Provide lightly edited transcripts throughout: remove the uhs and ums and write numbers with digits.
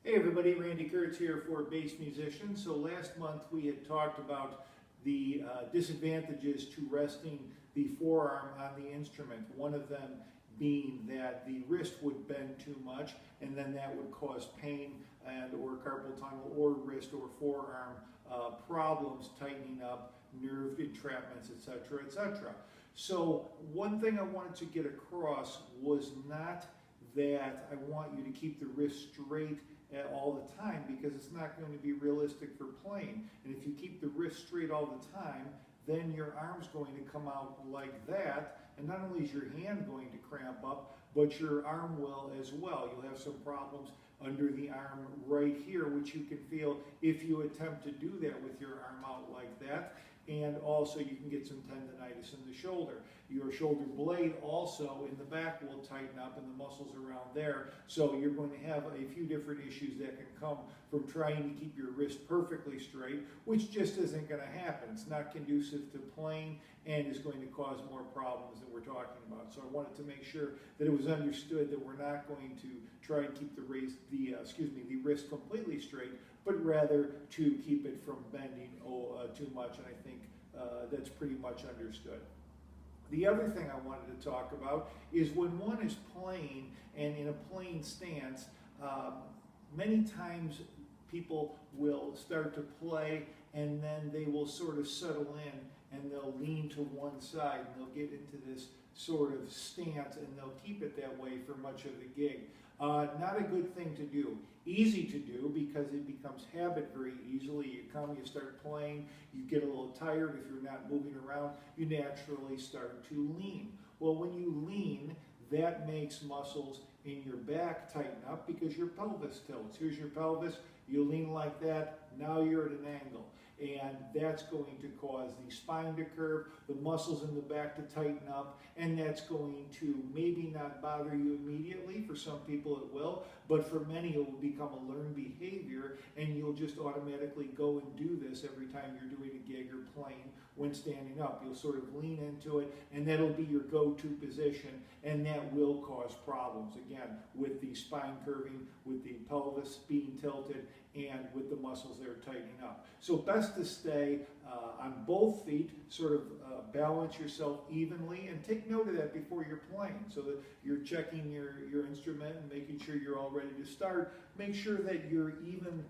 Hey everybody, Randy Kertz here for Bass Musicians. So last month we had talked about the disadvantages to resting the forearm on the instrument. One of them being that the wrist would bend too much and then that would cause pain and or carpal tunnel or wrist or forearm problems, tightening up, nerve entrapments, etc., etc. So one thing I wanted to get across was not that I want you to keep the wrist straight all the time, because it's not going to be realistic for playing. And if you keep the wrist straight all the time, then your arm's going to come out like that, and not only is your hand going to cramp up, but your arm will as well. You'll have some problems under the arm right here, which you can feel if you attempt to do that with your arm out like that. And also you can get some tendonitis in the shoulder. Your shoulder blade also in the back will tighten up and the muscles around there. So you're going to have a few different issues that can come from trying to keep your wrist perfectly straight, which just isn't going to happen. It's not conducive to playing and is going to cause more problems than we're talking about. So I wanted to make sure that it was understood that we're not going to try and keep the wrist completely straight, but rather to keep it from bending too much, and I think that's pretty much understood. The other thing I wanted to talk about is when one is playing and in a playing stance, many times people will start to play and then they will sort of settle in and they'll lean to one side and they'll get into this sort of stance and they'll keep it that way for much of the gig. Not a good thing to do. Easy to do because it becomes habit very easily. You come, you start playing, you get a little tired. If you're not moving around, you naturally start to lean. Well, when you lean, that makes muscles in your back tighten up because your pelvis tilts. Here's your pelvis, you lean like that, now you're at an angle. And that's going to cause the spine to curve, the muscles in the back to tighten up, and that's going to maybe not bother you immediately. For some people it will, but for many it will become a learned behavior, and you'll just automatically go and do this every time you're doing a gig or playing when standing up. You'll sort of lean into it, and that'll be your go-to position, and that will cause problems, again, with the spine curving, with the pelvis being tilted, and with the muscles that are tightening up. So best to stay on both feet, sort of balance yourself evenly, and take note of that before you're playing so that you're checking your instrument and making sure you're all ready to start. Make sure that you're even,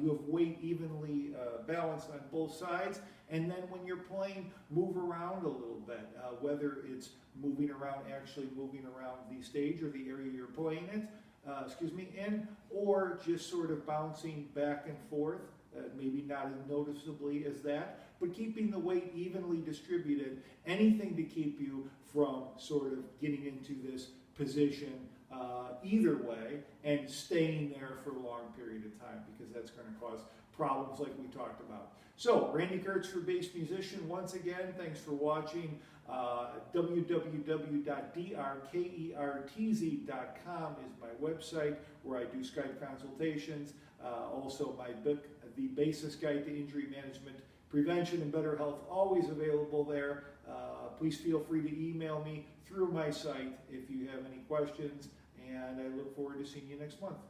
you have weight evenly balanced on both sides, and then when you're playing, move around a little bit, whether it's actually moving around the stage or the area you're playing it, in, or just sort of bouncing back and forth, maybe not as noticeably as that, but keeping the weight evenly distributed, anything to keep you from sort of getting into this position either way and staying there for a long period of time, because that's going to cause problems like we talked about. So, Randy Kertz for Bass Musician. Once again, thanks for watching. www.drkertz.com is my website where I do Skype consultations. Also, my book, The Bassist Guide to Injury Management, Prevention and Better Health, always available there. Please feel free to email me through my site if you have any questions, and I look forward to seeing you next month.